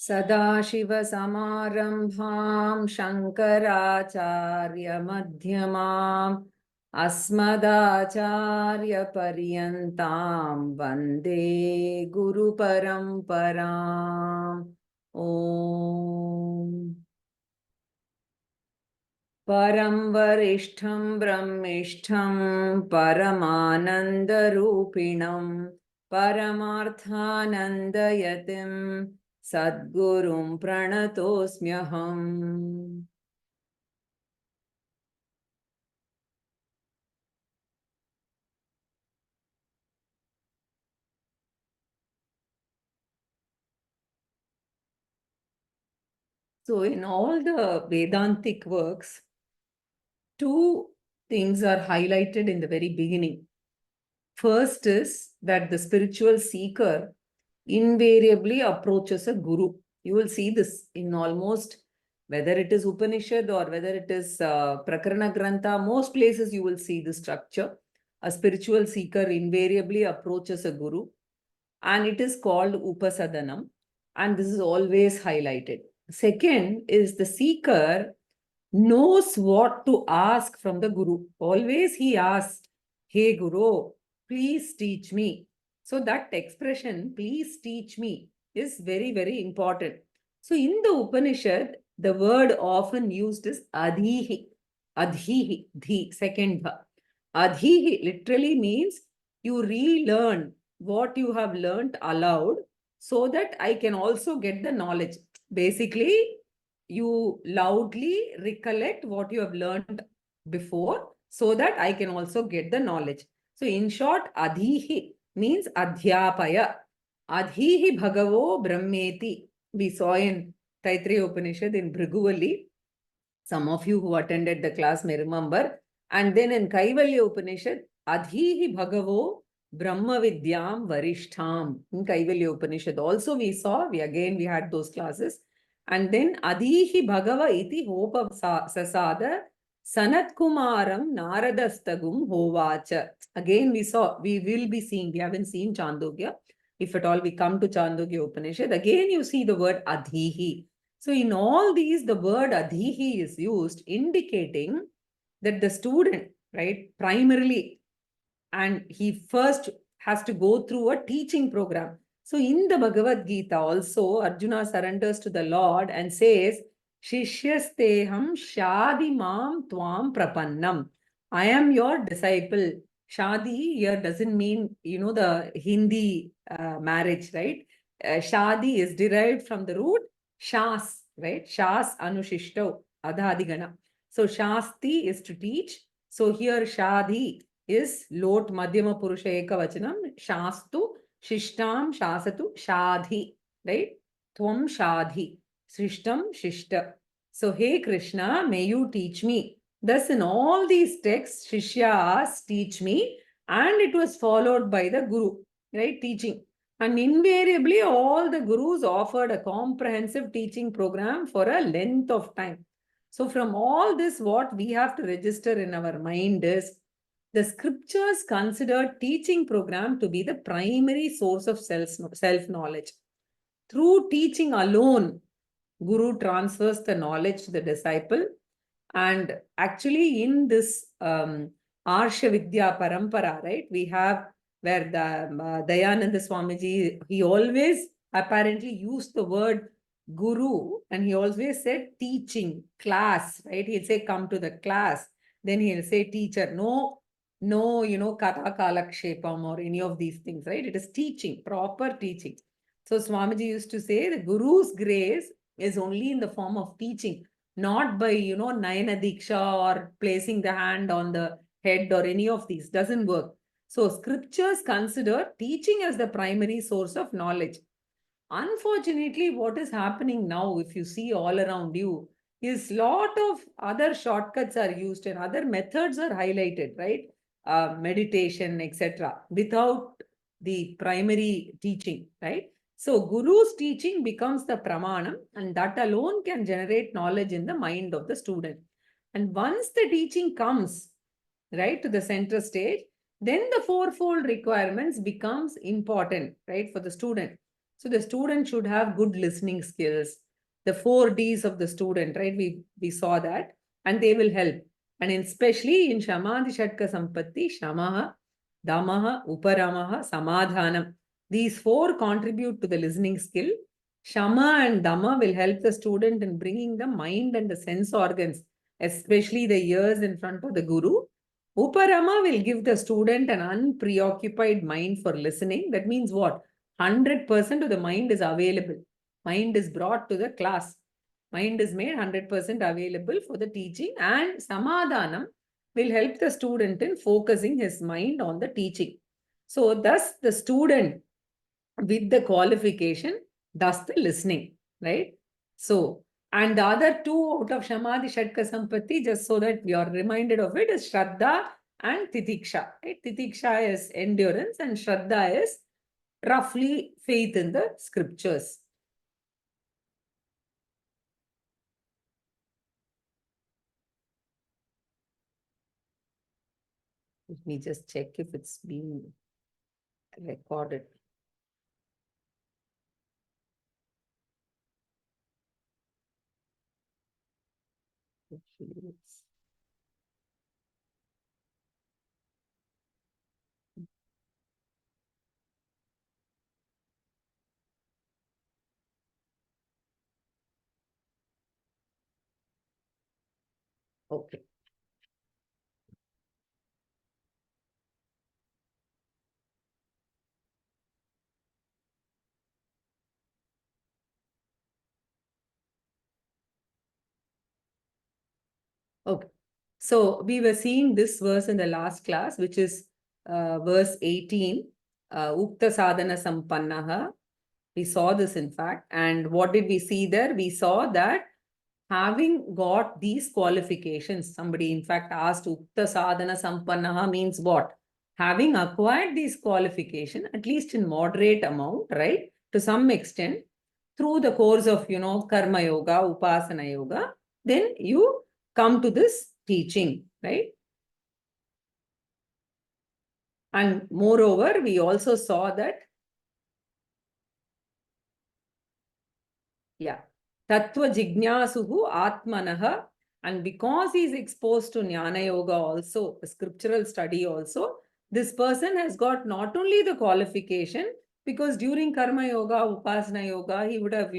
सदाशिवसमारम्भां शङ्कराचार्यमध्यमाम् अस्मदाचार्यपर्यन्तां वन्दे गुरुपरम्पराम्। ॐ परं वरिष्ठं ब्रह्मिष्ठं परमानन्दरूपिणं परमार्थानन्दयतिं सद्गुरुं प्रणतोऽस्म्यहम्। So in all the Vedantic works, two things are highlighted in the very beginning. First is that the spiritual seeker invariably approaches a guru. You will see this in almost, whether it is Upanishad or whether it is Prakarana Grantha, most places you will see the structure. A spiritual seeker invariably approaches a guru, and it is called Upasadanam, and this is always highlighted. Second is the seeker knows what to ask from the guru. Always he asks, "Hey Guru, please teach me." So that expression, "please teach me," is very, very important. So in the Upanishad, the word often used is adhihi. Adhihi, dhi, second bha. Adhihi literally means you relearn what you have learnt aloud so that I can also get the knowledge. Basically, you loudly recollect what you have learned before so that I can also get the knowledge. So in short, adhihi means adhyapaya. Adhihi bhagavo brahmeti. We saw in Taittiriya Upanishad in Bhriguvalli. Some of you who attended the class may remember. And then in Kaivalya Upanishad, adhihi bhagavo brahma vidyam varishtham. In Kaivalya Upanishad also we saw, we had those classes. And then Adhihi Bhagava iti hopa sasada Sanat Kumaram Naradastagum hovacha. Again we saw, we will be seeing, we haven't seen Chandogya. If at all we come to Chandogya Upanishad, again you see the word Adhihi. So in all these, the word Adhihi is used, indicating that the student, right, primarily, and he first has to go through a teaching program. So in the Bhagavad Gita also, Arjuna surrenders to the Lord and says, Shishyasteham Shadi Mam Tvam Prapannam. I am your disciple. Shadi here doesn't mean, the Hindi marriage, right? Shadi is derived from the root Shas, right? Shas Anushishto, Adhadigana. So Shasti is to teach. So here Shadi is lot madhyama purusha ekavachanam, shastu, shishtam, shasatu, shadhi, right? Tvam shadhi, srishtam, shishta. So, hey Krishna, may you teach me. Thus, in all these texts, Shishya asked, teach me, and it was followed by the Guru, right? Teaching. And invariably, all the Gurus offered a comprehensive teaching program for a length of time. So, from all this, what we have to register in our mind is the scriptures consider teaching program to be the primary source of self-knowledge. Through teaching alone, Guru transfers the knowledge to the disciple. And actually in this Arsha Vidya Parampara, right, we have where the Dayananda Swamiji, he always apparently used the word Guru, and he always said teaching, class, right? He'll say, come to the class. Then he'll say teacher. No, Katha Kalakshepam or any of these things, right? It is teaching, proper teaching. So Swamiji used to say the Guru's grace is only in the form of teaching, not by, Nayana Diksha or placing the hand on the head or any of these. Doesn't work. So scriptures consider teaching as the primary source of knowledge. Unfortunately, what is happening now, if you see all around you, is lot of other shortcuts are used and other methods are highlighted, right? Meditation, etc., without the primary teaching, right? So Guru's teaching becomes the pramanam, and that alone can generate knowledge in the mind of the student. And once the teaching comes, right, to the center stage, then the fourfold requirements becomes important, right, for the student. So the student should have good listening skills. The 4 Ds of the student, right? We saw that, and they will help. And especially in Shamadhi Shatka Sampatti, Shamaha, Damaha, Uparamaha, Samadhanam. These 4 contribute to the listening skill. Shama and Dhamma will help the student in bringing the mind and the sense organs, especially the ears, in front of the Guru. Uparama will give the student an unpreoccupied mind for listening. That means what? 100% of the mind is available. Mind is brought to the class. Mind is made 100% available for the teaching, and Samadhanam will help the student in focusing his mind on the teaching. So thus the student with the qualification does the listening, right? So, and the other 2 out of Shamadhi Shatka Sampatti, just so that we are reminded of it, is Shraddha and Titiksha. Right? Titiksha is endurance and Shraddha is roughly faith in the scriptures. Let me just check if it's being recorded. Okay. Okay. So we were seeing this verse in the last class, which is verse 18, Ukta Sadhana Sampannaha. We saw this, in fact. And what did we see there? We saw that having got these qualifications, somebody in fact asked, Ukta Sadhana Sampannaha means what? Having acquired these qualifications, at least in moderate amount, right? To some extent, through the course of, Karma Yoga, Upasana Yoga, then you come to this teaching, right? And moreover, we also saw that, Tattva Jignasuhu Atmanaha, and because he is exposed to Jnana Yoga also, scriptural study also, this person has got not only the qualification, because during Karma Yoga, Upasana Yoga, he would have,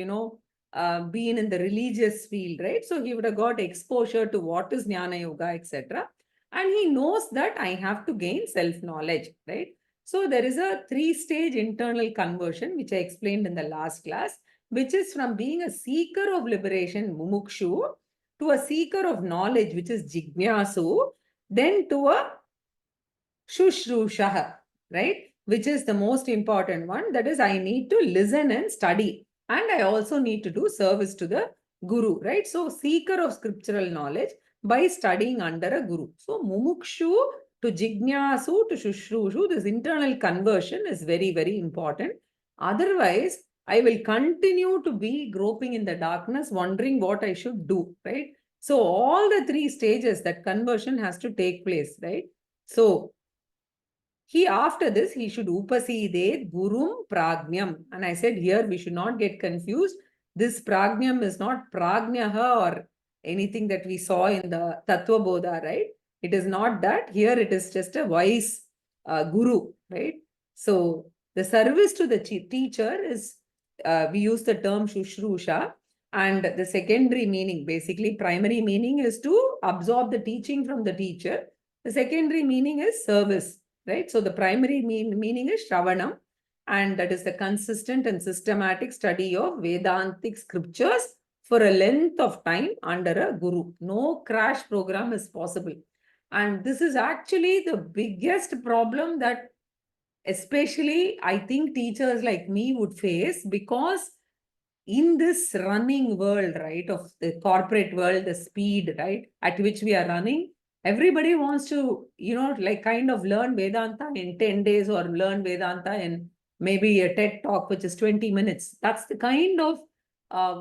been in the religious field, right? So he would have got exposure to what is Jnana Yoga, etc. And he knows that I have to gain self-knowledge, right? So there is a 3-stage internal conversion, which I explained in the last class, which is from being a seeker of liberation, mumukshu, to a seeker of knowledge, which is jignasu, then to a shushrushaha, right? Which is the most important one. That is, I need to listen and study. And I also need to do service to the guru, right? So, seeker of scriptural knowledge by studying under a guru. So, mumukshu to jignasu to shushrushu, this internal conversion is very, very important. Otherwise, I will continue to be groping in the darkness, wondering what I should do, right? So, all the 3 stages, that conversion has to take place, right? So, after this, he should upaside gurum pragnyam. And I said here, we should not get confused. This pragnyam is not pragnyaha or anything that we saw in the Tattva Bodha, right? It is not that. Here it is just a wise guru, right? So the service to the teacher is, we use the term shushrusha, and the secondary meaning, basically primary meaning is to absorb the teaching from the teacher. The secondary meaning is service. Right? So the primary meaning is Shravanam, and that is the consistent and systematic study of Vedantic scriptures for a length of time under a guru. No crash program is possible. And this is actually the biggest problem that especially I think teachers like me would face, because in this running world, right, of the corporate world, the speed, right, at which we are running, everybody wants to, like kind of learn Vedanta in 10 days or learn Vedanta in maybe a TED talk, which is 20 minutes. That's the kind of,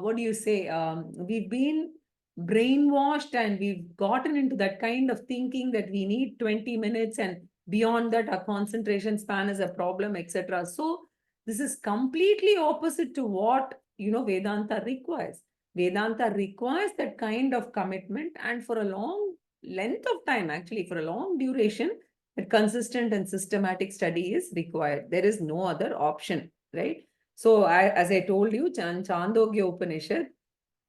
what do you say, we've been brainwashed and we've gotten into that kind of thinking that we need 20 minutes and beyond that, our concentration span is a problem, etc. So, This is completely opposite to what, Vedanta requires. Vedanta requires that kind of commitment, and for a long length of time, actually, for a long duration, that consistent and systematic study is required. There is no other option, right? So, as I told you, Chandogya Upanishad,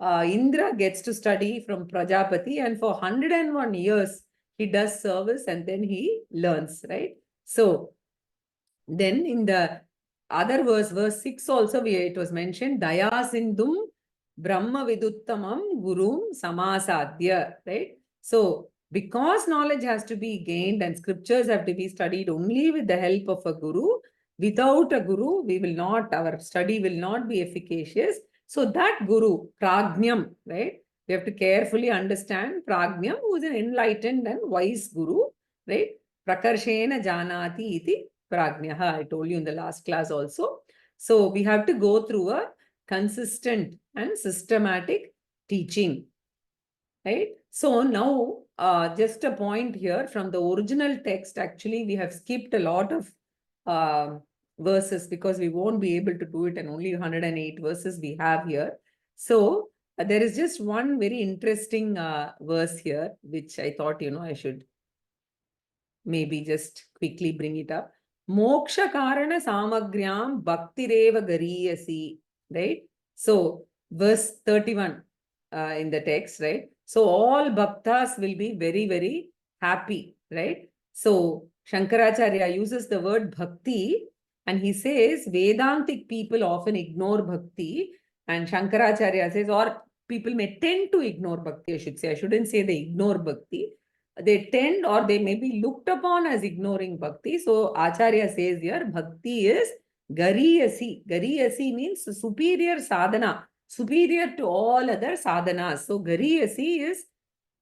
Indra gets to study from Prajapati, and for 101 years, he does service and then he learns, right? So, then in the other verse 6 also, it was mentioned, Daya Sindhum Brahma Viduttamam Gurum Samasadhya, right? So, because knowledge has to be gained and scriptures have to be studied only with the help of a guru, without a guru, our study will not be efficacious. So, that guru, Prajnam, right? We have to carefully understand Prajnam, who is an enlightened and wise guru, right? Prakarshena Janati iti Prajnaha. I told you in the last class also. So, we have to go through a consistent and systematic teaching, right? So now, just a point here from the original text, actually, we have skipped a lot of verses because we won't be able to do it, and only 108 verses we have here. So there is just one very interesting verse here, which I thought, I should maybe just quickly bring it up. Moksha karana samagryam bhaktireva gariyasi, right? So, verse 31 in the text, right? So, all bhaktas will be very, very happy, right? So, Shankaracharya uses the word bhakti, and he says Vedantic people often ignore bhakti, and Shankaracharya says, or people may tend to ignore bhakti, I should say. I shouldn't say they ignore bhakti. They tend, or they may be looked upon as ignoring bhakti. So Acharya says here, bhakti is gariyasi. Gariyasi means superior sadhana, superior to all other sadhanas. So gariyasi is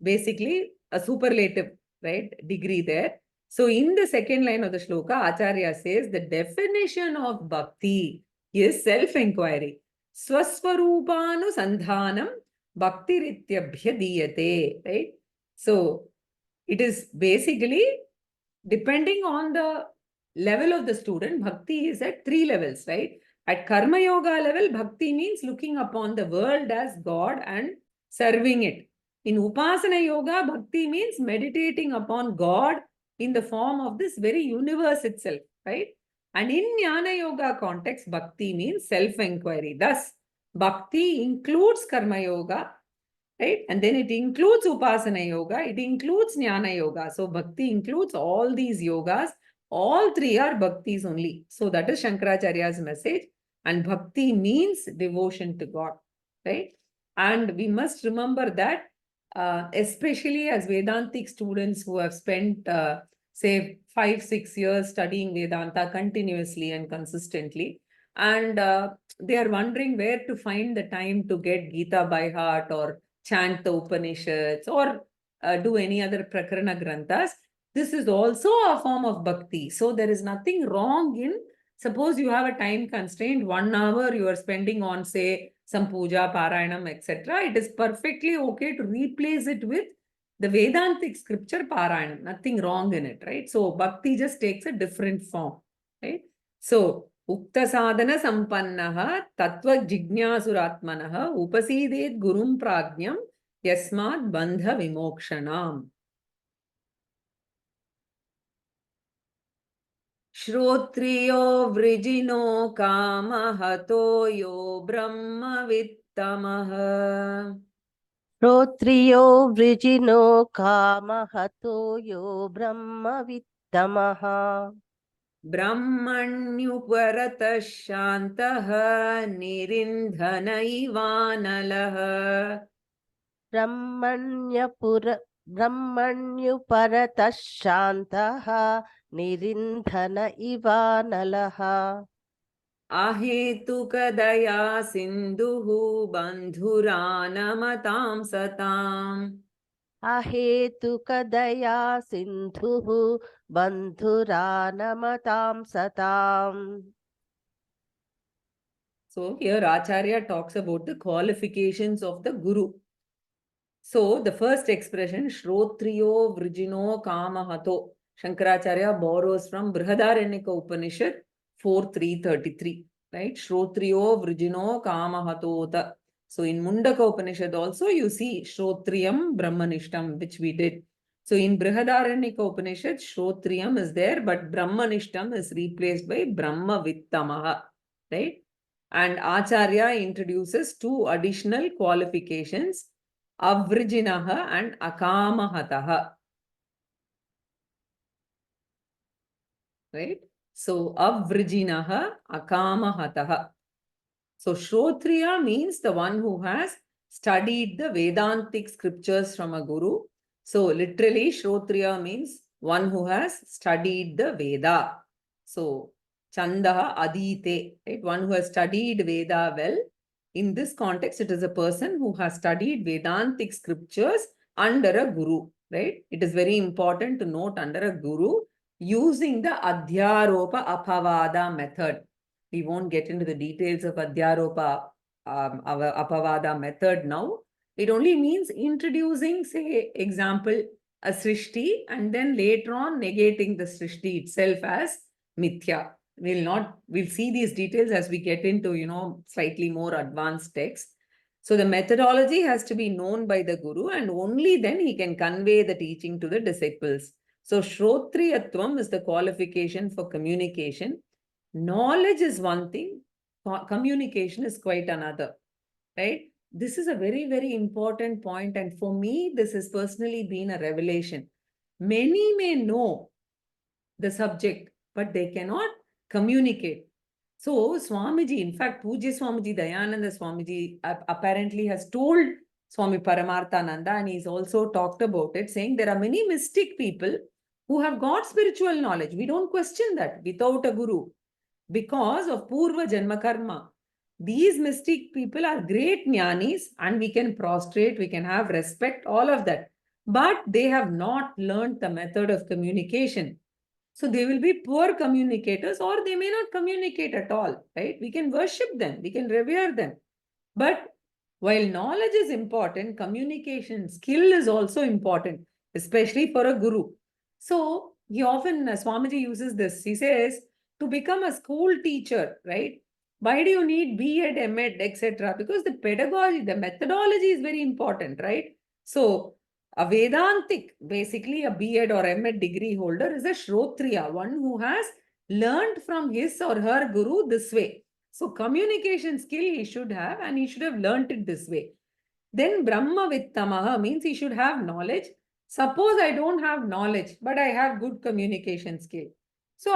basically a superlative, right, degree there. So in the second line of the shloka, Acharya says the definition of bhakti is self-inquiry. Swaswarupanu sandhanam bhakti-rityabhya diyate, right? So it is basically depending on the level of the student. Bhakti is at 3 levels, right? At Karma Yoga level, bhakti means looking upon the world as God and serving it. In Upasana Yoga, bhakti means meditating upon God in the form of this very universe itself, right? And in Jnana Yoga context, bhakti means self-inquiry. Thus, bhakti includes Karma Yoga, right? And then it includes Upasana Yoga, it includes Jnana Yoga. So Bhakti includes all these yogas. All three are Bhaktis only. So that is Shankaracharya's message. And Bhakti means devotion to God, right? And we must remember that, especially as Vedantic students who have spent, say, 5-6 years studying Vedanta continuously and consistently, and they are wondering where to find the time to get Gita by heart, or chant the Upanishads, or do any other Prakarana Granthas. This is also a form of bhakti. So there is nothing wrong in, suppose you have a time constraint, 1 hour you are spending on, say, some puja, parayanam, etc. It is perfectly okay to replace it with the Vedantic scripture parayanam. Nothing wrong in it, right? So bhakti just takes a different form, right? So Ukta sadhana sampannaha tattva jignasuratmanaha upasidet gurum prajnam yasmat bandha vimokshanam. Shrotriyo vrijino kamahato yo brahma vittamaha. श्रोत्रियो वृजिनो कामहतो यो ब्रह्मवित्तमः ब्रह्मण्युपरतः शान्तः निरिन्धन इवानलः ब्रह्मण्युपरतः शान्तः निरिन्धन इवानलः अहेतुकदया सिन्धुः बन्धुरानमतां सताम् अहेतुकदया सिन्धुः बन्धुरानमतां सताम्. So here Acharya talks about the qualifications of the Guru. So the first expression, Shrotriyo Vrijino Kamahato, Shankaracharya borrows from Brihadaranyaka Upanishad 4.3.33, right? Shrotriyo Vrijino Kamahatota. So in Mundaka Upanishad also you see Shrotriyam Brahmanishtam, which we did. So in Brihadaranyaka Upanishad, Shrotriyam is there, but Brahmanishtam is replaced by Brahmavittamaha, right? And Acharya introduces two additional qualifications, Avrijinaha and Akamahataha, right? So Avrijinaha, Akamahataha. So Shrotriya means the one who has studied the Vedantic scriptures from a guru. So literally Shrotriya means one who has studied the Veda. So Chandaha Adite, right? One who has studied Veda well. In this context, it is a person who has studied Vedantic scriptures under a guru, right? It is very important to note under a guru using the Adhyaropa Apavada method. We won't get into the details of Adhyaropa Apavada method now. It only means introducing, say, example, a Srishti and then later on negating the Srishti itself as Mithya. We'll see these details as we get into, slightly more advanced texts. So the methodology has to be known by the guru and only then he can convey the teaching to the disciples. So Shrotriyatvam is the qualification for communication. Knowledge is one thing, communication is quite another, right? This is a very, very important point, and for me, this has personally been a revelation. Many may know the subject, but they cannot communicate. So Swamiji, in fact, Pujya Swamiji Dayananda Swamiji apparently has told Swami Paramarthananda, and he's also talked about it, saying there are many mystic people who have got spiritual knowledge. We don't question that without a guru, because of Purva Janma Karma. These mystic people are great jnanis and we can prostrate, we can have respect, all of that. But they have not learned the method of communication. So they will be poor communicators or they may not communicate at all, right? We can worship them, we can revere them. But while knowledge is important, communication skill is also important, especially for a guru. So he often, Swamiji uses this. He says, to become a school teacher, right? Why do you need B.Ed, M.Ed, etc.? Because the pedagogy, the methodology is very important, right? So a Vedantic, basically a B.Ed or M.Ed degree holder is a Shrotriya, one who has learned from his or her guru this way. So communication skill he should have, and he should have learnt it this way. Then Brahma Vittamaha means he should have knowledge. Suppose I don't have knowledge, but I have good communication skill. So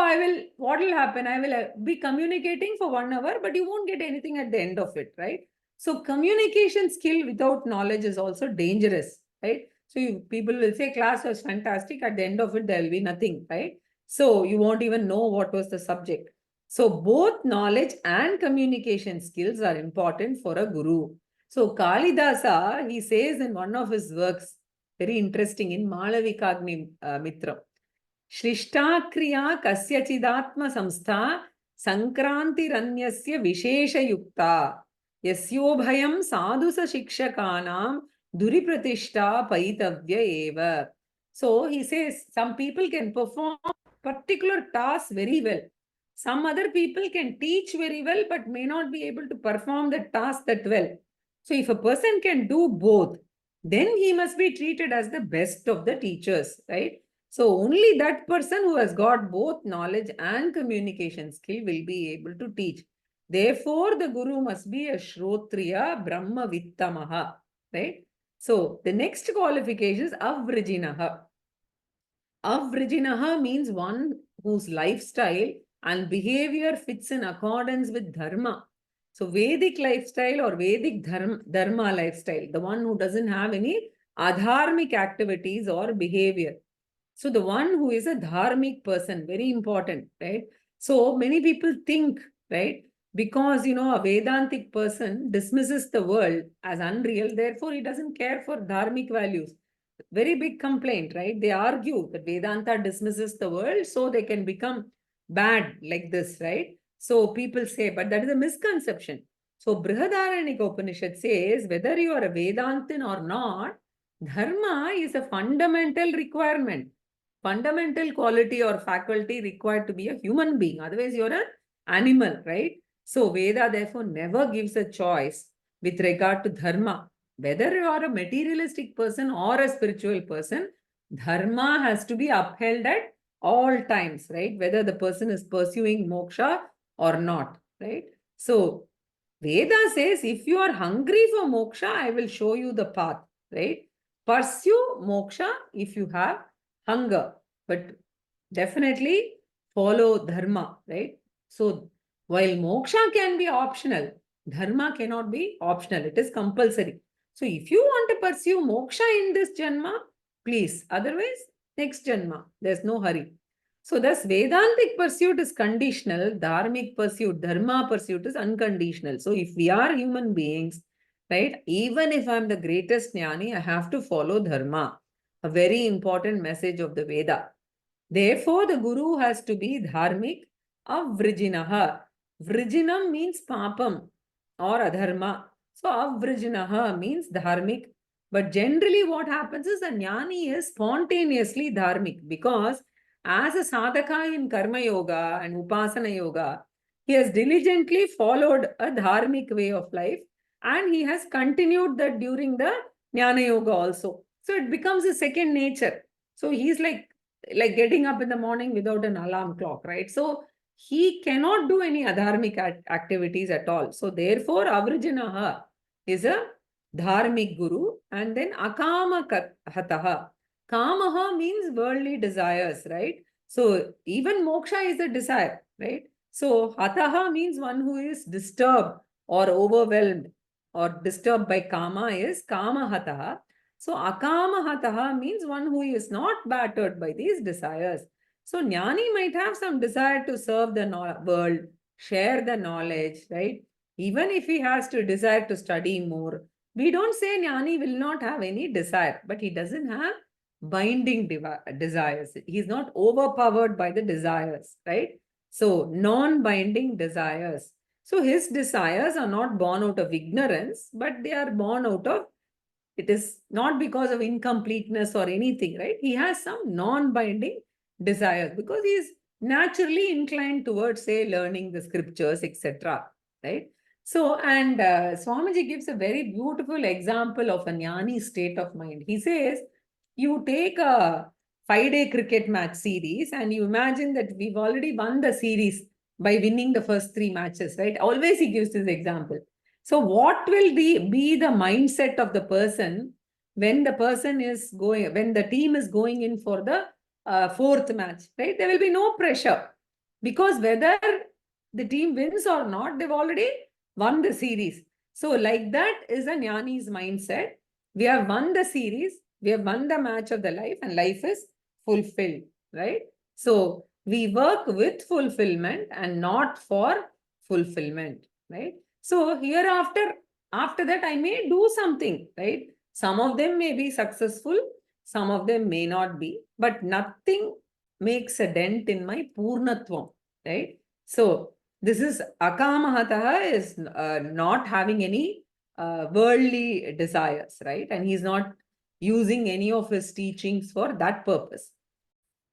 what will happen? I will be communicating for 1 hour, but you won't get anything at the end of it, right? So communication skill without knowledge is also dangerous, right? So people will say class was fantastic. At the end of it, there will be nothing, right? So you won't even know what was the subject. So both knowledge and communication skills are important for a guru. So Kalidasa, he says in one of his works, very interesting, in Malavikagni Mitra, Shrishta kriya kasyachidatma samstha sankrantiranyasya vishesha yukta yasyobhayam sadhusa shikshakanam duripratishta paitavya eva. So he says some people can perform particular tasks very well. Some other people can teach very well but may not be able to perform the task that well. So if a person can do both, then he must be treated as the best of the teachers, right? So only that person who has got both knowledge and communication skill will be able to teach. Therefore, the guru must be a Shrotriya Brahma Vittamaha, right? So the next qualification is Avrijinaha. Avrijinaha means one whose lifestyle and behavior fits in accordance with dharma. So Vedic lifestyle or Vedic dharma lifestyle, the one who doesn't have any adharmic activities or behavior. So the one who is a dharmic person, very important, right? So many people think, right? Because, a Vedantic person dismisses the world as unreal, therefore he doesn't care for dharmic values. Very big complaint, right? They argue that Vedanta dismisses the world so they can become bad like this, right? So people say, but that is a misconception. So Brihadaranyaka Upanishad says, whether you are a Vedantin or not, dharma is a fundamental requirement, fundamental quality or faculty required to be a human being. Otherwise, you're a animal, right? So Veda therefore never gives a choice with regard to dharma. Whether you are a materialistic person or a spiritual person, dharma has to be upheld at all times, right? Whether the person is pursuing moksha or not, right? So Veda says, if you are hungry for moksha, I will show you the path, right? Pursue moksha if you have hunger, but definitely follow dharma, right? So while moksha can be optional, dharma cannot be optional. It is compulsory. So if you want to pursue moksha in this janma, please. Otherwise, next janma. There's no hurry. So thus Vedantic pursuit is conditional, dharmic pursuit, dharma pursuit is unconditional. So if we are human beings, right, even if I'm the greatest jnani, I have to follow dharma. A very important message of the Veda. Therefore, the guru has to be dharmic, avrijinaha. Vrijinam means papam or adharma. So avrijinaha means dharmic. But generally what happens is the jnani is spontaneously dharmic because as a sadhaka in karma yoga and upasana yoga, he has diligently followed a dharmic way of life and he has continued that during the jnana yoga also. So it becomes a second nature. So he's like getting up in the morning without an alarm clock, right? So he cannot do any adharmic activities at all. So therefore, Avrijanaha is a dharmic guru, and then akama hataha. Kamaha means worldly desires, right? So even moksha is a desire, right? So hataha means one who is disturbed or overwhelmed or disturbed by kama is kama hataha. So akamahataha means one who is not battered by these desires. So jnani might have some desire to serve the world, share the knowledge, right? Even if he has to desire to study more, we don't say jnani will not have any desire, but he doesn't have binding desires. He's not overpowered by the desires, right? So non-binding desires. So his desires are not born out of ignorance, but they are born out of, it is not because of incompleteness or anything, right? He has some non-binding desires because he is naturally inclined towards, say, learning the scriptures, etc. Right? So, and Swamiji gives a very beautiful example of a jnani state of mind. He says, you take a 5-day cricket match series and you imagine that we've already won the series by winning the first 3 matches, right? Always he gives this example. So what will be the mindset of the person when the person is going, when the team is going in for the 4th match, right? There will be no pressure because whether the team wins or not, they've already won the series. So like that is a jnani's mindset. We have won the series, we have won the match of the life and life is fulfilled, right? So we work with fulfillment and not for fulfillment, right? So hereafter, after that, I may do something, right? Some of them may be successful, some of them may not be, but nothing makes a dent in my purnatvam, right? So this is akamahataha is not having any worldly desires, right? And he's not using any of his teachings for that purpose.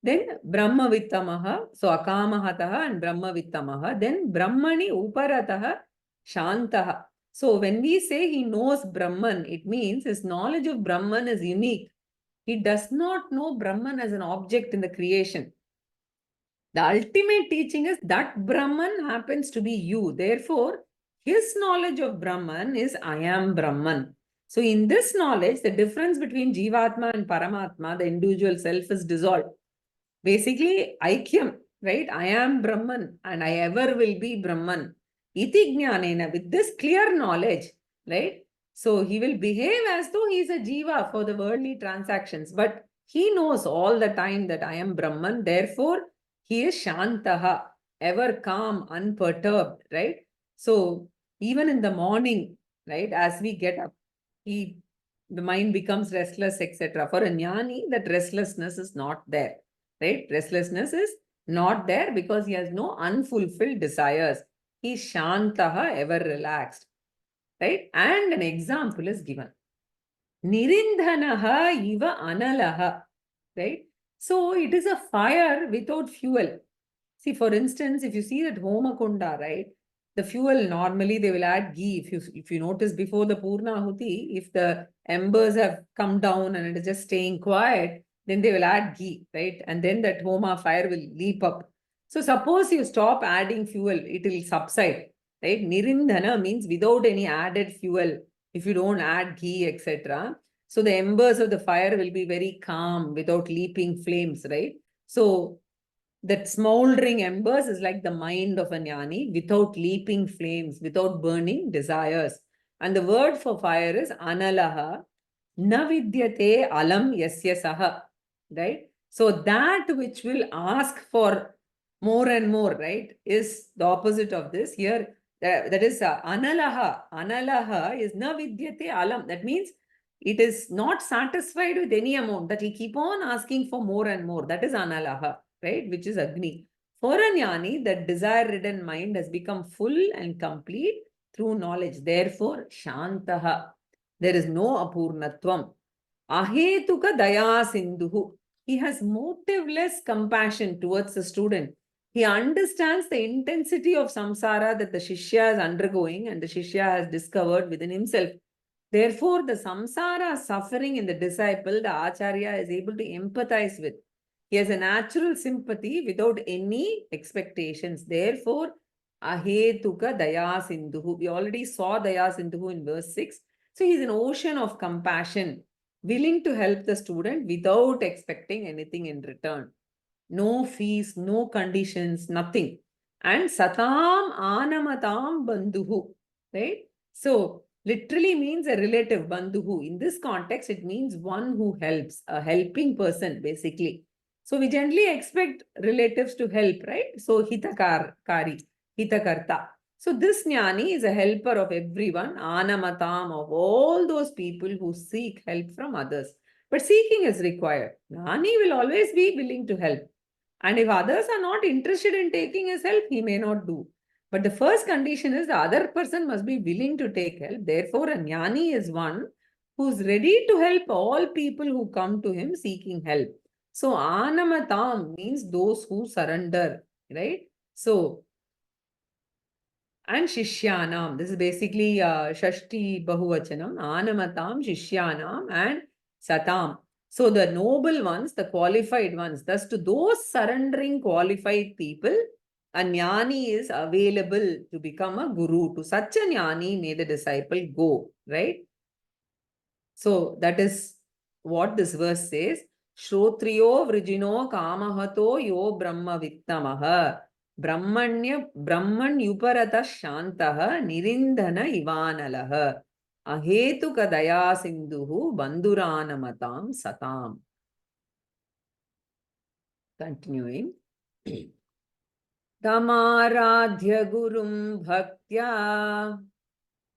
Then Brahmavittamaha, so Akamahataha and Brahmavittamaha. Then Brahmani Uparataha Shantaha. So when we say he knows Brahman, it means his knowledge of Brahman is unique. He does not know Brahman as an object in the creation. The ultimate teaching is that Brahman happens to be you. Therefore, his knowledge of Brahman is I am Brahman. So in this knowledge, the difference between Jivatma and Paramatma, the individual self, is dissolved. Basically, Aikyam, right? I am Brahman and I ever will be Brahman. Iti jnanena, with this clear knowledge, right? So he will behave as though he is a jiva for the worldly transactions, but he knows all the time that I am Brahman. Therefore, he is Shantaha, ever calm, unperturbed, right? So even in the morning, right, as we get up, the mind becomes restless, etc. For a jnani, that restlessness is not there, right? Restlessness is not there because he has no unfulfilled desires. He is Shantaha, ever relaxed, right? And an example is given. Nirindhanaha iva analaha, right? So it is a fire without fuel. See, for instance, if you see that Homakunda, right? The fuel, normally they will add ghee. If you notice before the Purnahuti, if the embers have come down and it is just staying quiet, then they will add ghee, right? And then that Homa fire will leap up. So suppose you stop adding fuel, it will subside, right? Nirindhana means without any added fuel. If you don't add ghee, etc. So the embers of the fire will be very calm without leaping flames, right? So that smoldering embers is like the mind of a jnani without leaping flames, without burning desires. And the word for fire is analaha, na vidyate alam yasya saha, right? So that which will ask for more and more, right, is the opposite of this. Here, that is analaha. Analaha is na vidyate alam. That means it is not satisfied with any amount, that he keep on asking for more and more. That is analaha, right, which is Agni. For a jnani, that desire-ridden mind has become full and complete through knowledge. Therefore, Shantaha. There is no apurnatvam. Ahetuka daya sindhuhu. He has motiveless compassion towards the student. He understands the intensity of samsara that the Shishya is undergoing and the Shishya has discovered within himself. Therefore, the samsara suffering in the disciple, the Acharya is able to empathize with. He has a natural sympathy without any expectations. Therefore, ahetuka daya sindhuhu. We already saw daya sindhuhu in verse 6. So he's an ocean of compassion, willing to help the student without expecting anything in return. No fees, no conditions, nothing. And satam anamatam bandhuhu, right? So literally means a relative, bandhuhu. In this context, it means one who helps, a helping person, basically. So we generally expect relatives to help, right? So hitakari, hitakarta. So this jnani is a helper of everyone, anamatam, of all those people who seek help from others. But seeking is required. Jnani will always be willing to help. And if others are not interested in taking his help, he may not do. But the first condition is the other person must be willing to take help. Therefore, a jnani is one who's ready to help all people who come to him seeking help. So, anamatam means those who surrender, right? So, and shishyanam, this is basically Shashti Bahuvachanam, anamatam, shishyanam, and satam. So the noble ones, the qualified ones, thus to those surrendering qualified people, a jnani is available to become a guru. To such a jnani may the disciple go, right? So that is what this verse says. Shrotriyo vrijino kamahato yo brahma vittamaha. Brahman yuparata shantaha nirindhana ivanalaha. Ahetuka daya sindhuhu bandhuranamatam satam. Continuing. Tamaradhya gurum bhaktya.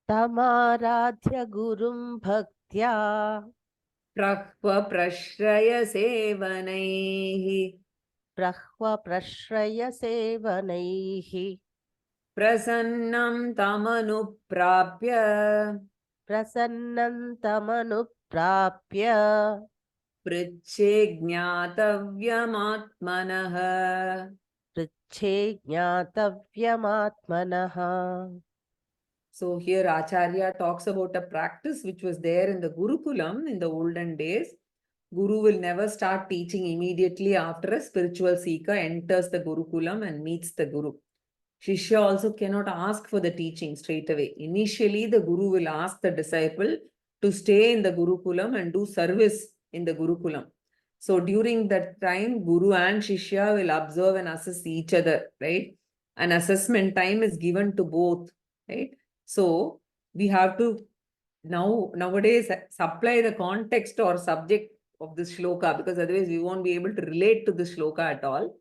Tamaradhya gurum bhaktya. Prahva prashraya sevanaihi. Prahva prashraya sevanaihi. Prasannam tamanuprapya. Prasannam tamanuprapya. Priche jnatavyamaatmanaha. Priche jnatavyamaatmanaha. So here Acharya talks about a practice which was there in the Gurukulam in the olden days. Guru will never start teaching immediately after a spiritual seeker enters the Gurukulam and meets the Guru. Shishya also cannot ask for the teaching straight away. Initially, the Guru will ask the disciple to stay in the Gurukulam and do service in the Gurukulam. So during that time, Guru and Shishya will observe and assess each other, right? An assessment time is given to both, right? So we have to nowadays supply the context or subject of this shloka, because otherwise we won't be able to relate to this shloka at all.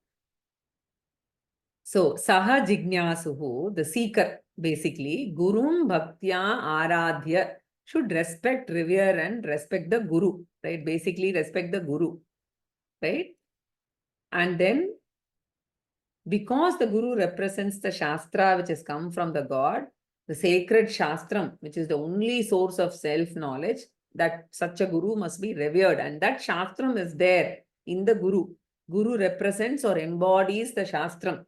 So, Saha Jignasuhu, the seeker, basically, Gurum Bhaktya Aradhya, should respect, revere, and respect the Guru, right? Basically, respect the Guru, right? And then, because the Guru represents the Shastra which has come from the God, the sacred Shastram, which is the only source of self-knowledge, that such a Guru must be revered. And that Shastram is there in the Guru. Guru represents or embodies the Shastram.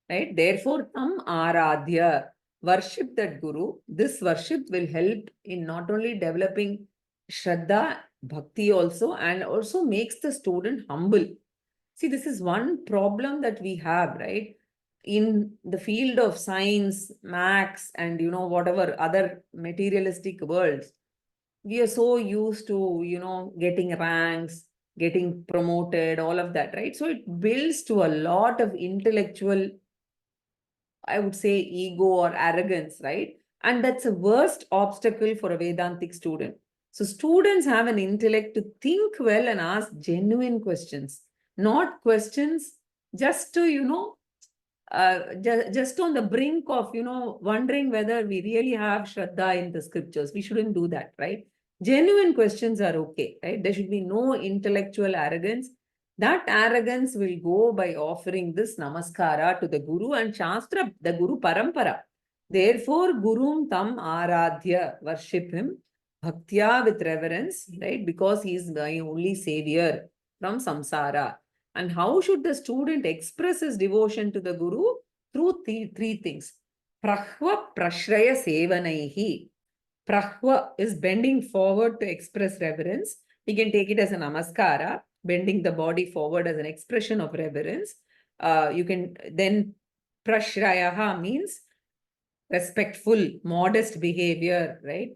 right? Therefore, tam aradhya, worship that guru. This worship will help in not only developing shraddha, bhakti also, and also makes the student humble. See, this is one problem that we have, right? In the field of science, maths, and whatever other materialistic worlds, we are so used to, getting ranks, getting promoted, all of that, right? So it builds to a lot of intellectual, I would say, ego or arrogance, right? And that's a worst obstacle for a Vedantic student. So students have an intellect to think well and ask genuine questions, not questions just to, just on the brink of, wondering whether we really have Shraddha in the scriptures. We shouldn't do that, right? Genuine questions are okay, right? There should be no intellectual arrogance. That arrogance will go by offering this namaskara to the Guru and Shastra, the Guru Parampara. Therefore, Gurum Tam Aradhya, worship him, Bhaktya with reverence, right? Because he is my only savior from samsara. And how should the student express his devotion to the Guru? Through three things. Prahva Prashraya Sevanaihi. Prahva is bending forward to express reverence. We can take it as a namaskara, bending the body forward as an expression of reverence. You can then Prashrayaha means respectful, modest behavior, right?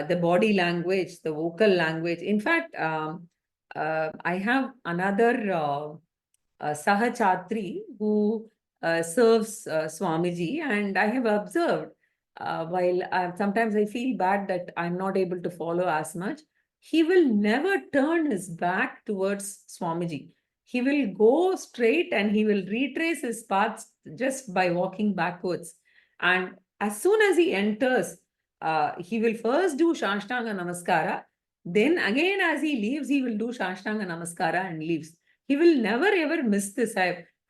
The body language, the vocal language. In fact, I have another Sahachatri who serves Swamiji, and I have observed while sometimes I feel bad that I'm not able to follow as much, he will never turn his back towards Swamiji. He will go straight and he will retrace his paths just by walking backwards. And as soon as he enters, he will first do Shashtanga Namaskara. Then again, as he leaves, he will do Shashtanga Namaskara and leaves. He will never ever miss this.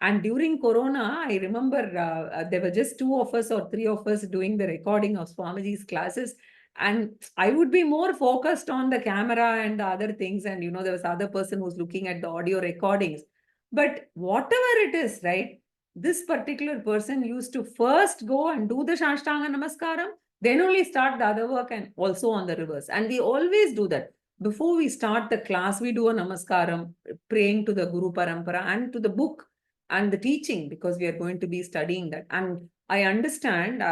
And during Corona, I remember there were just two of us or three of us doing the recording of Swamiji's classes. And I would be more focused on the camera and the other things. And, there was other person who's looking at the audio recordings. But whatever it is, right? This particular person used to first go and do the Shashtanga Namaskaram, then only start the other work and also on the reverse. And we always do that. Before we start the class, we do a Namaskaram, praying to the Guru Parampara and to the book and the teaching, because we are going to be studying that. And I understand,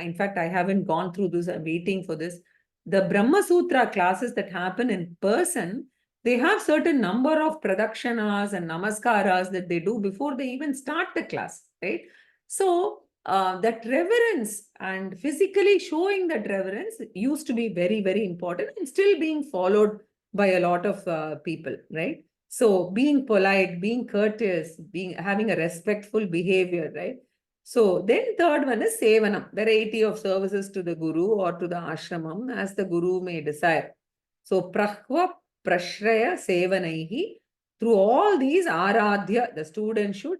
in fact, I haven't gone through this, I'm waiting for this. The Brahma Sutra classes that happen in person, they have certain number of pradakshanas and namaskaras that they do before they even start the class, right? So that reverence and physically showing that reverence used to be very, very important and still being followed by a lot of people, right? So being polite, being courteous, having a respectful behavior, right? So then third one is Sevanam, variety of services to the Guru or to the ashramam as the Guru may desire. So Prahva Prashraya Sevanaihi. Through all these Aradhya, the student should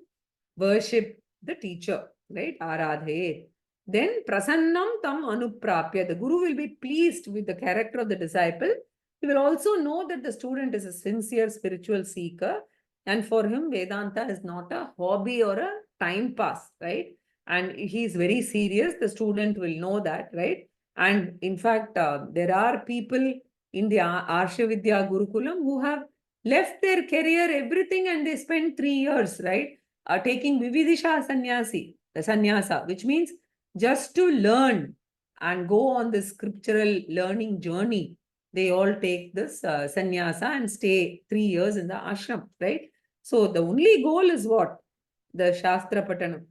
worship the teacher, right? Aradhe. Then Prasannam Tam Anuprapya. The Guru will be pleased with the character of the disciple. He will also know that the student is a sincere spiritual seeker. And for him, Vedanta is not a hobby or a time pass, right? And he is very serious. The student will know that, right? And in fact, there are people in the Arsha Vidya Gurukulam who have left their career, everything, and they spent 3 years, right? Taking Vividisha Sannyasa, which means just to learn and go on this scriptural learning journey. They all take this sannyasa and stay 3 years in the ashram, right? So the only goal is what? The Shastra Patanam.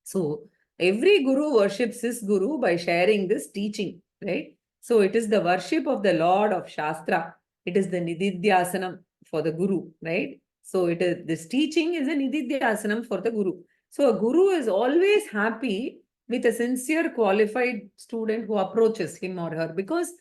So every guru worships his guru by sharing this teaching, right? So it is the worship of the Lord of Shastra. It is the Nididhyasanam for the guru, right? So it is this teaching is a Nididhyasanam for the guru. So a guru is always happy with a sincere, qualified student who approaches him or her, because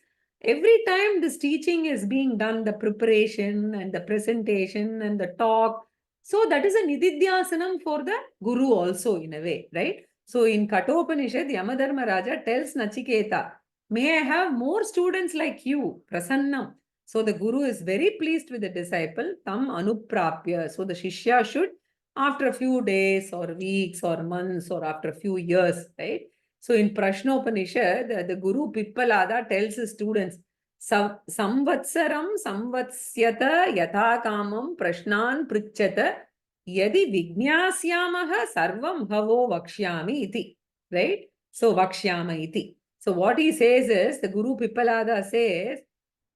every time this teaching is being done, the preparation and the presentation and the talk, so that is a Nididhyasanam for the Guru also in a way, right? So in Kathopanishad, Yamadharma Raja tells Nachiketa, may I have more students like you, Prasannam. So the Guru is very pleased with the disciple, Tam Anuprapya. So the Shishya should after a few days or weeks or months or after a few years, right? So in Prashnopanishad, the Guru Pippalada tells his students, Samvatsaram samvatsyata yatha kamam prashnan pritchata yadi vignasyamaha sarvam bhavo vakshyami iti. Right? So vakshyama iti. So what he says is, the Guru Pippalada says,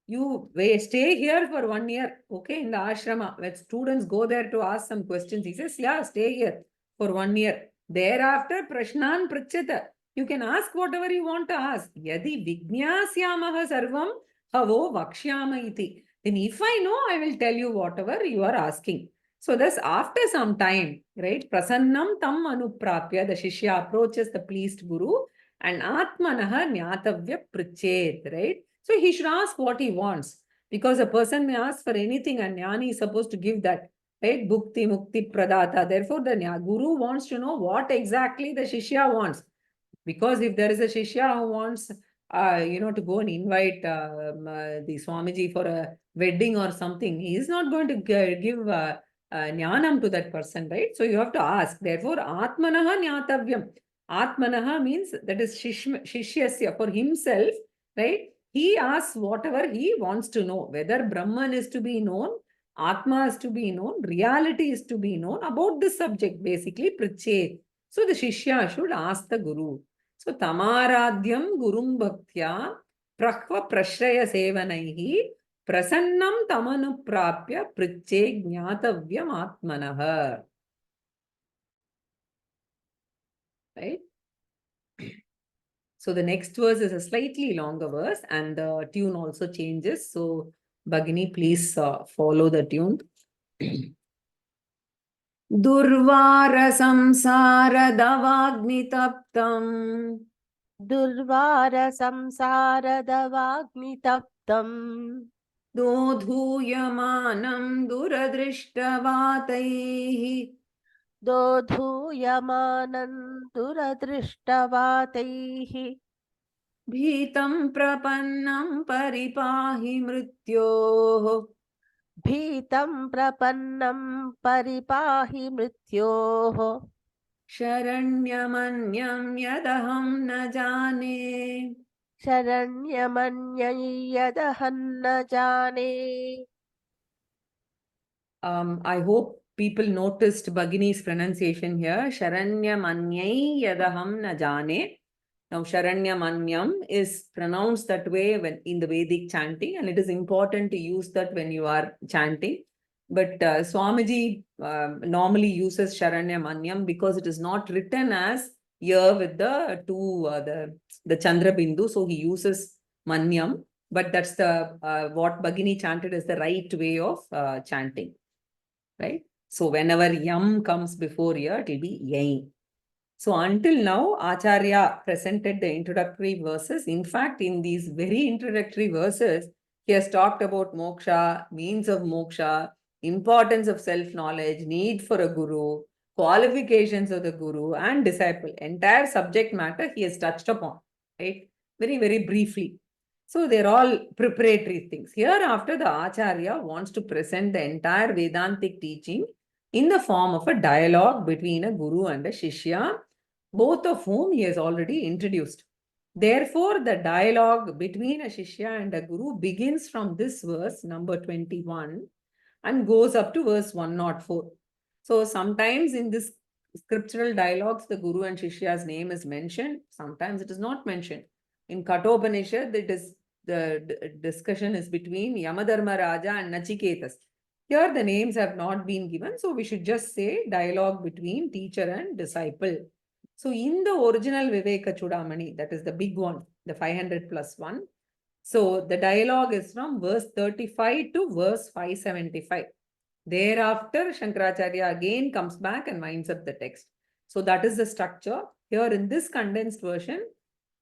you stay here for 1 year, okay, in the ashrama. When students go there to ask some questions, he says, yeah, stay here for 1 year. Thereafter, prashnan prachata. You can ask whatever you want to ask. Yadi vignasyamaha sarvam havo vakshyama iti. Then if I know, I will tell you whatever you are asking. So thus, after some time, right, prasannam tam anuprapya, the shishya approaches the pleased guru and atmanaha nyatavya prichet, right? So he should ask what he wants, because a person may ask for anything and Jnani is supposed to give that, right? Bhukti, Mukti, Pradata. Therefore, the Guru wants to know what exactly the Shishya wants. Because if there is a Shishya who wants, to go and invite the Swamiji for a wedding or something, he is not going to give Jnanam to that person, right? So you have to ask. Therefore, Atmanaha Nyatavyam. Atmanaha means that is Shishyasya, for himself, right? He asks whatever he wants to know, whether Brahman is to be known, Atma is to be known, reality is to be known about this subject, basically Prichet. So the Shishya should ask the Guru. So Tamaradhyam Gurum Bhaktya Prahva Prashraya Sevanaihi Prasannam Tamanuprapya Priche Gnatavyam Atmanaha. Right? So the next verse is a slightly longer verse and the tune also changes. So Bhagini, please follow the tune. Durvara samsara davagnitaptam Durvara samsara davagmitaptam dodhuyamanam duradrishtavatai dodhuyamanam duradrishtavatai Bhitam prapannam paripahi mrityoh Bhitam prapannam paripahi mrityoh Sharanyamanyam yadaham na jane. Sharanyamanyai yadaham na jane. I hope people noticed Bhagini's pronunciation here. Sharanyamanyai yadaham na jane. Now, Sharanyamanyam is pronounced that way when in the Vedic chanting, and it is important to use that when you are chanting. But Swamiji normally uses Sharanyamanyam because it is not written as here with the two, the Chandra Bindu. So he uses Manyam, but that's the what Bhagini chanted is the right way of chanting. Right? So whenever yam comes before here, it will be yai. So until now, Acharya presented the introductory verses. In fact, in these very introductory verses, he has talked about moksha, means of moksha, importance of self-knowledge, need for a guru, qualifications of the guru and disciple. Entire subject matter he has touched upon, right? Very, very briefly. So they're all preparatory things. Hereafter, the Acharya wants to present the entire Vedantic teaching in the form of a dialogue between a guru and a shishya, both of whom he has already introduced. Therefore, the dialogue between a shishya and a guru begins from this verse, number 21, and goes up to verse 104. So sometimes in this scriptural dialogues, the guru and shishya's name is mentioned. Sometimes it is not mentioned. In Kathopanishad, the discussion is between Yamadharma Raja and Nachiketas. Here the names have not been given, so we should just say dialogue between teacher and disciple. So in the original Vivekachudamani, that is the big one, the 500 plus one. So the dialogue is from verse 35 to verse 575. Thereafter, Shankaracharya again comes back and winds up the text. So that is the structure. Here in this condensed version,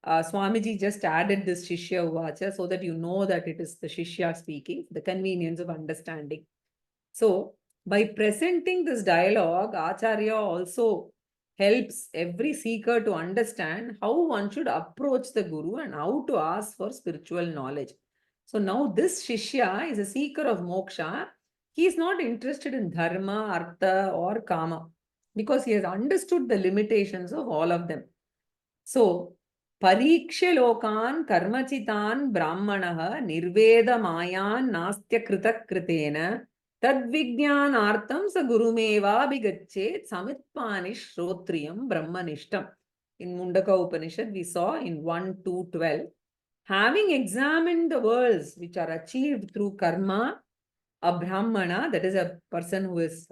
Swamiji just added this Shishya Uvacha so that you know that it is the Shishya speaking, the convenience of understanding. So, by presenting this dialogue, Acharya also helps every seeker to understand how one should approach the Guru and how to ask for spiritual knowledge. So now this Shishya is a seeker of moksha He is not interested in dharma, artha, or kama because he has understood the limitations of all of them. So, Pariksha lokan karmachitan brahmanaha nirveda mayan nastya krita kritena tadvijnanartam sa gurumeva bigachet samitpanish shrotriyam brahmanishtam. In Mundaka Upanishad, we saw in 1-2-12, having examined the worlds which are achieved through karma, a brahmana, that is a person who is